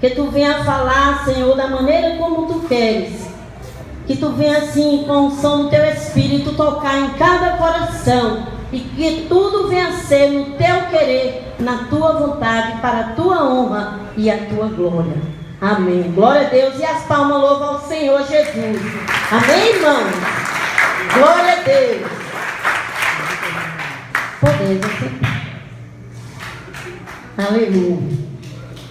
Que tu venha falar, Senhor, da maneira como tu queres. Que tu venha assim, com o som do teu Espírito, tocar em cada coração. E que tudo venha ser no teu querer, na tua vontade, para a tua honra e a tua glória. Amém. Glória a Deus. E as palmas louvam ao Senhor Jesus. Amém, irmãos? Glória a Deus. Podeis aceitar. Aleluia.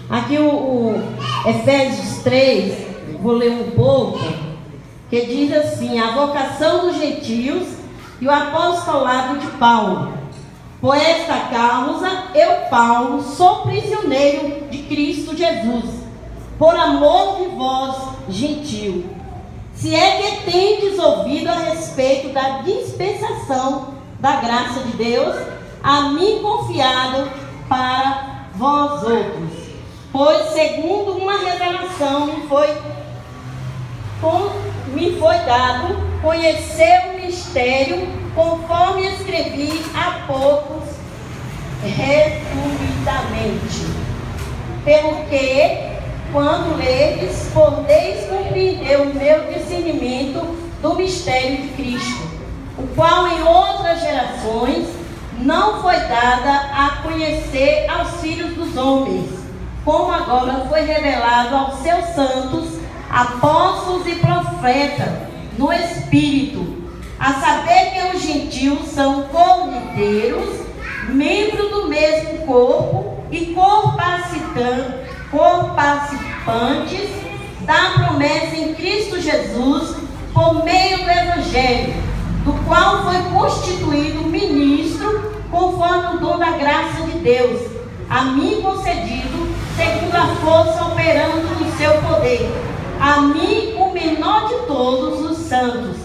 Aqui o Efésios 3, vou ler um pouco, que diz assim: a vocação dos gentios e o apostolado de Paulo. Por esta causa, eu, Paulo, sou prisioneiro de Cristo Jesus, por amor de vós, gentio. Se é que tendes ouvido a respeito da dispensação da graça de Deus, a mim confiado para vós outros. Pois, segundo uma revelação, me foi dado conhecer o mistério, conforme escrevi há poucos, resumidamente. Pelo que, quando ledes, podeis compreender o meu discernimento do mistério de Cristo, o qual em outras gerações não foi dada a conhecer aos filhos dos homens, como agora foi revelado aos seus santos, apóstolos e profetas, no Espírito, a saber que os gentios são co-herdeiros, membros do mesmo corpo e co-participantes da promessa em Cristo Jesus, por meio do Evangelho, do qual foi constituído ministro, conforme o dom da graça de Deus, a mim concedido, segundo a força operando no seu poder. A mim, o menor de todos os santos,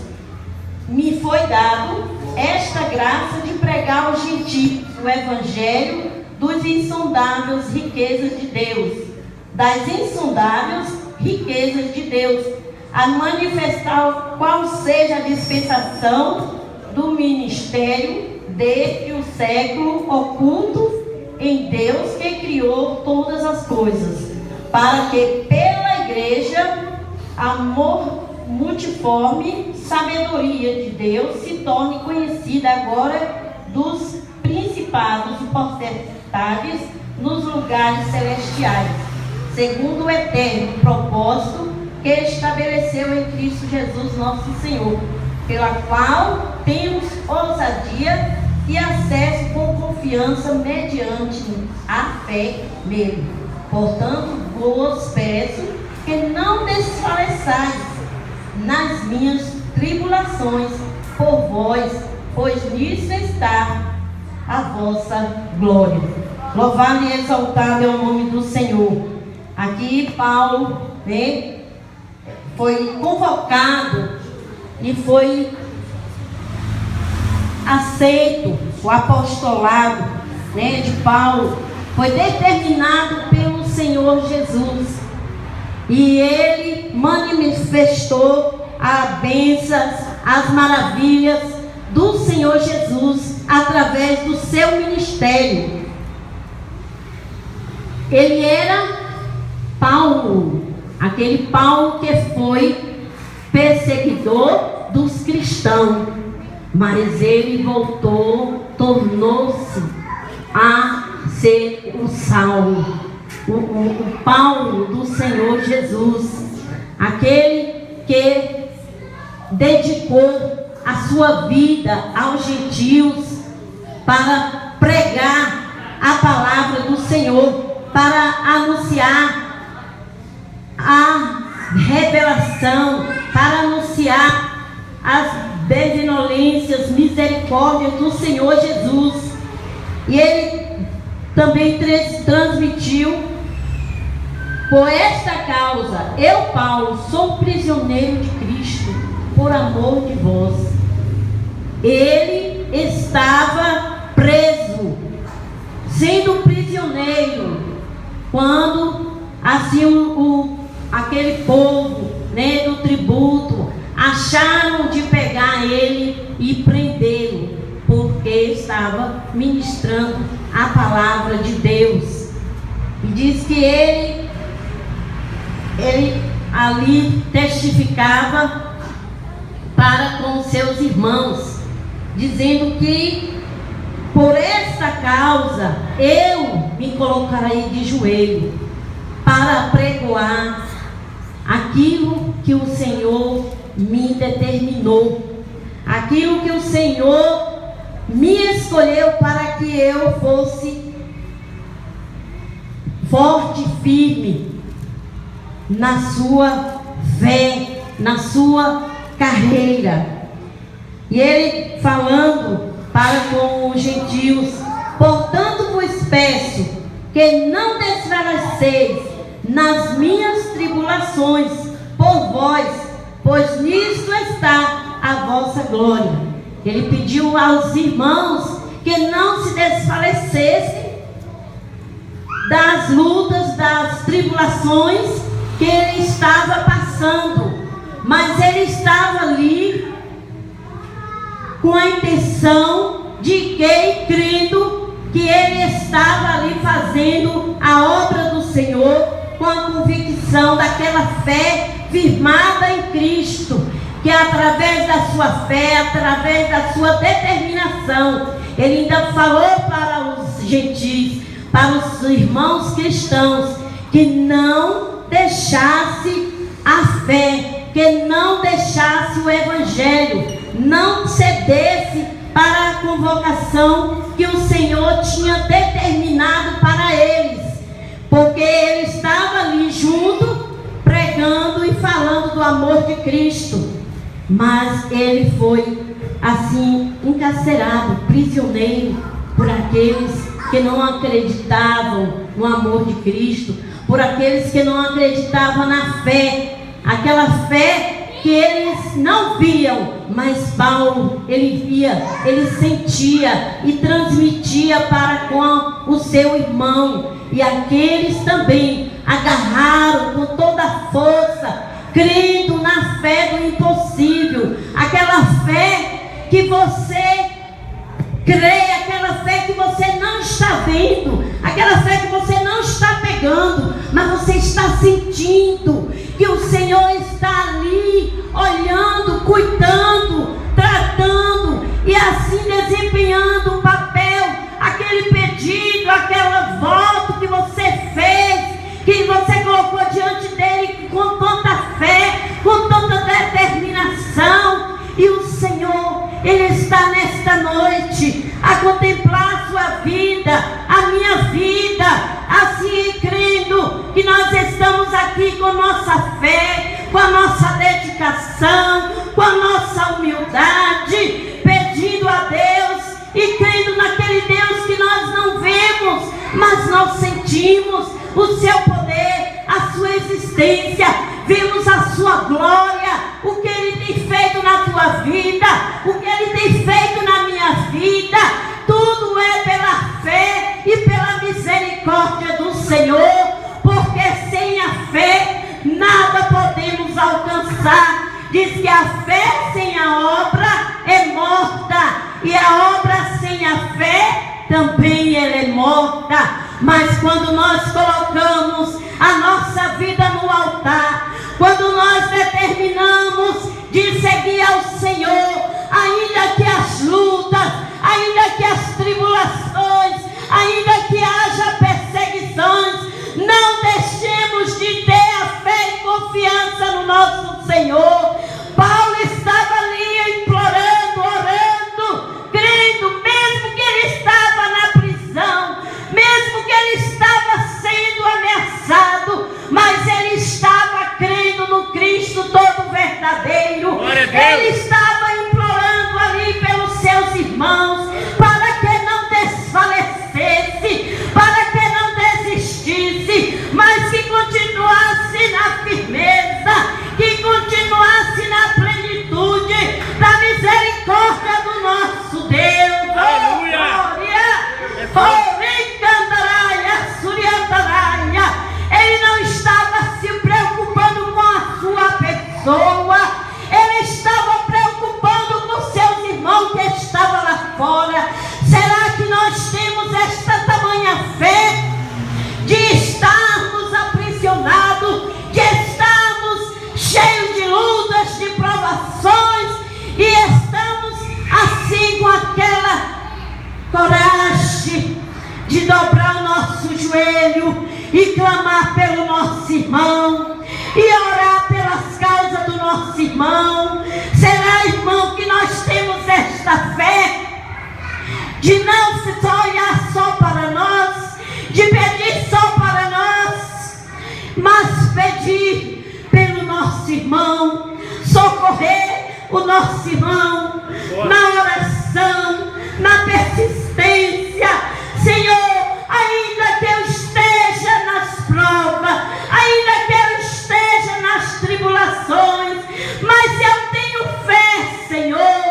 me foi dado esta graça de pregar aos gentios o Evangelho dos insondáveis riquezas de Deus, das insondáveis riquezas de Deus, a manifestar qual seja a dispensação do ministério desde o século oculto em Deus que criou todas as coisas, para que pela igreja a multiforme sabedoria de Deus se torne conhecida agora dos principados e potestades nos lugares celestiais, segundo o eterno propósito que estabeleceu em Cristo Jesus nosso Senhor, pela qual temos ousadia e acesso com confiança mediante a fé nele. Portanto, vos peço que não desfaleçais nas minhas tribulações por vós, pois nisso está a vossa glória. Louvado e exaltado é o nome do Senhor. Aqui Paulo, foi convocado e foi aceito o apostolado, de Paulo. Foi determinado pelo Senhor Jesus. E ele manifestou as bênçãos, as maravilhas do Senhor Jesus através do seu ministério. Ele era Paulo, aquele Paulo que foi perseguidor dos cristãos, mas ele voltou, tornou-se a ser o Saulo, o Paulo do Senhor Jesus, aquele que dedicou a sua vida aos gentios para pregar a palavra do Senhor, para anunciar a revelação, para anunciar as benevolências, misericórdias do Senhor Jesus. E ele também transmitiu: por esta causa, eu, Paulo, sou prisioneiro de Cristo, por amor de vós. Ele estava preso, sendo prisioneiro, quando assim aquele povo, do tributo, acharam de pegar ele e prendê-lo, porque estava ministrando a palavra de Deus. E diz que ele ali testificava para com seus irmãos, dizendo que por esta causa eu me colocarei de joelho para pregoar aquilo que o Senhor me determinou, aquilo que o Senhor me escolheu para que eu fosse forte e firme na sua fé, na sua carreira. E ele falando para com os gentios: portanto vos peço que não desfaleceis nas minhas tribulações por vós, pois nisto está a vossa glória. Ele pediu aos irmãos que não se desfalecessem das lutas, das tribulações que ele estava passando, mas ele estava ali com a intenção de que, crendo que ele estava ali fazendo a obra do Senhor, com a convicção daquela fé firmada em Cristo, que através da sua fé, através da sua determinação, ele ainda falou para os gentios, para os irmãos cristãos, que não deixasse a fé, que não deixasse o evangelho, não cedesse para a convocação que o Senhor tinha determinado para eles, porque ele estava ali junto, pregando e falando do amor de Cristo, mas ele foi assim encarcerado, prisioneiro, por aqueles que não acreditavam no amor de Cristo, por aqueles que não acreditavam na fé, aquela fé que eles não viam, mas Paulo, ele via, ele sentia e transmitia para com o seu irmão, e aqueles também agarraram com toda a força, crendo na fé do impossível, aquela fé que você crê, aquela fé que você não está vendo, aquela fé que você não está pegando, mas você está sentindo que o Senhor está ali, olhando, cuidando, tratando e assim desempenhando o papel, aquele pedido, aquela voto que você fez, que você colocou diante dele com tanta fé, com tanta determinação. E o Senhor, ele está nesta noite a contemplar a sua vida, a minha vida, assim crendo que nós estamos aqui com nossa fé, com a nossa dedicação, com a nossa humildade, pedindo a Deus e crendo naquele Deus que nós não vemos, mas nós sentimos o seu poder, a sua existência, vemos a sua glória, o que ele tem feito na tua vida, o que ele tem feito na minha vida, tudo é pela fé e pela misericórdia do Senhor, porque sem a fé nada podemos alcançar. Diz que a fé sem a obra é morta, e a obra sem a fé também ela é morta. Mas quando nós colocamos a nossa vida no altar, quando nós determinamos de seguir ao Senhor, ainda que as lutas, ainda que as tribulações, ainda que haja perseguições, não deixemos de ter a fé e confiança no nosso Senhor. Paulo estava ali implorando, orando, crendo, mesmo que ele estava na prisão, mesmo que ele estava sendo ameaçado, mas ele estava crendo no Cristo todo verdadeiro. Ele estava implorando ali pelos seus irmãos, para que não desfalecesse, para que não desistisse, mas que continuasse na firmeza, que continuasse na plenitude da misericórdia do nosso Deus. Aleluia! Ele não estava se preocupando com a sua pessoa, ele estava preocupado dobrar o nosso joelho e clamar pelo nosso irmão e orar pelas causas do nosso irmão. Será, irmão, que nós temos esta fé de não se só olhar só para nós, de pedir só para nós, mas pedir pelo nosso irmão, socorrer o nosso irmão na oração, na persistência. Senhor, ainda que eu esteja nas provas, ainda que eu esteja nas tribulações, mas eu tenho fé, Senhor,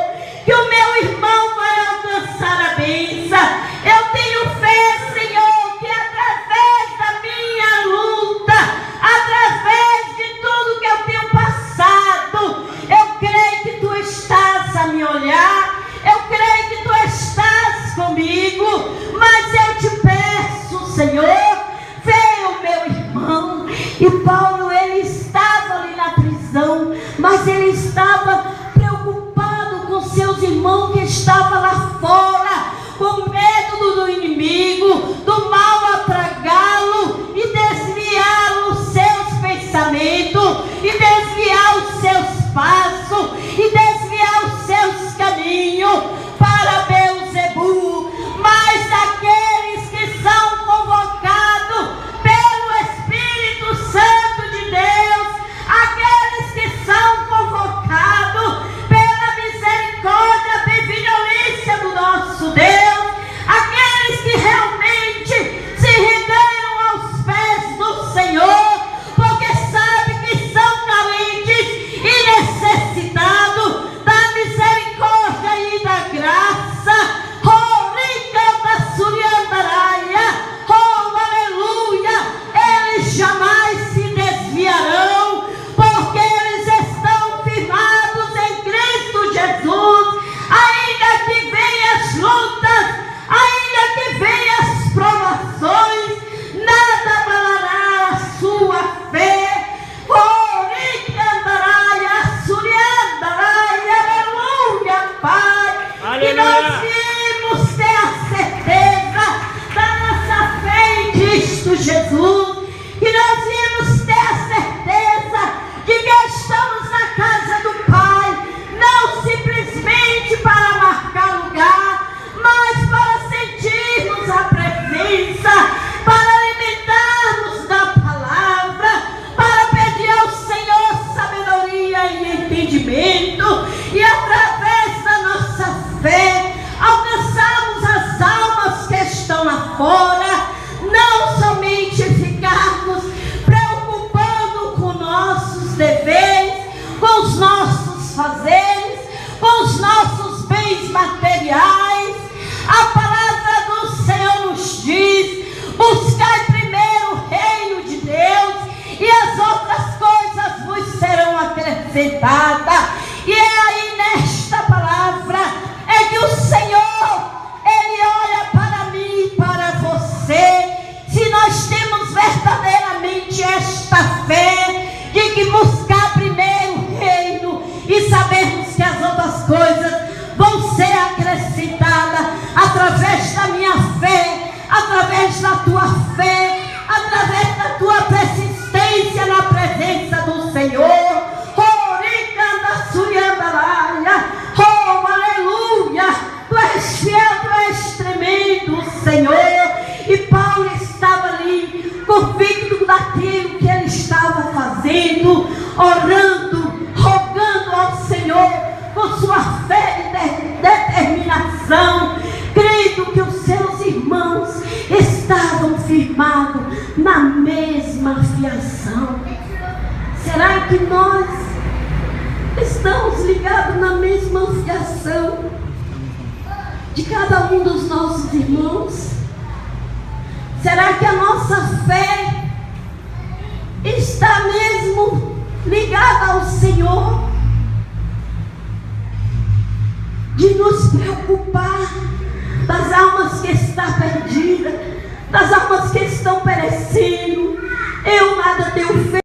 que o meu irmão vai alcançar a bênção. Eu tenho fé, Senhor, que através da minha luta, através de tudo que eu tenho passado, eu creio que Tu estás a me olhar, eu creio que Tu estás comigo, mas eu te peço, Senhor, vê o meu irmão. E Paulo, ele estava ali na prisão, mas ele estava preocupado com seus irmãos que estavam lá fora, com medo do inimigo, do mal atragá-lo e desviar os seus pensamentos, e desviar os seus passos, e desviar os seus caminhos para Beelzebu. Mas aqueles que são convocados pelo Espírito Santo de Deus, aqueles que são convocados pela misericórdia, benevolência do nosso Deus, aqueles que realmente se renderam aos pés do Senhor, porque sabem que são carentes e necessitados da misericórdia e da graça. Oh, aleluia! Eles jamais se desviarão, porque eles estão firmados em Cristo Jesus. Ainda que venham as lutas, ainda que venham as provações, nada abalará a sua fé. Aleluia, Pai. Aleluia. E nós vimos ter a certeza da nossa fé em Cristo Jesus, que nós vimos ter a certeza de que estamos na casa do Pai, não simplesmente para marcar lugar, mas para sentirmos a presença, para alimentarmos da palavra, para pedir ao Senhor sabedoria e entendimento, e através da nossa fé alcançarmos as almas que estão lá fora, não somente ficarmos preocupando com nossos deveres, com os nossos fazeres, com os nossos bens materiais. A palavra do Senhor nos diz: buscai primeiro o reino de Deus e as outras coisas vos serão acrescentadas. E é aí nesta palavra é que o Senhor, Ele olha para mim e para você, se nós temos verdadeiramente esta fé de que buscar primeiro o reino e sabermos que as outras coisas vão ser acrescentadas através da minha fé, através da tua fé, através da tua persistência na presença do Senhor. Oh, aleluia! Tu és fiel, tu és tremendo, Senhor. E Paulo estava ali, convicto daquilo que ele estava fazendo, orando, rogando ao Senhor com sua fé e determinação, crendo que os seus irmãos estavam firmados na mesma fiação. Será que nós estamos ligados na mesma fiação de cada um dos nossos irmãos? Será que a nossa fé está mesmo ligada ao Senhor? De nos preocupar das almas que estão perdidas, das almas que estão perecendo. Eu nada tenho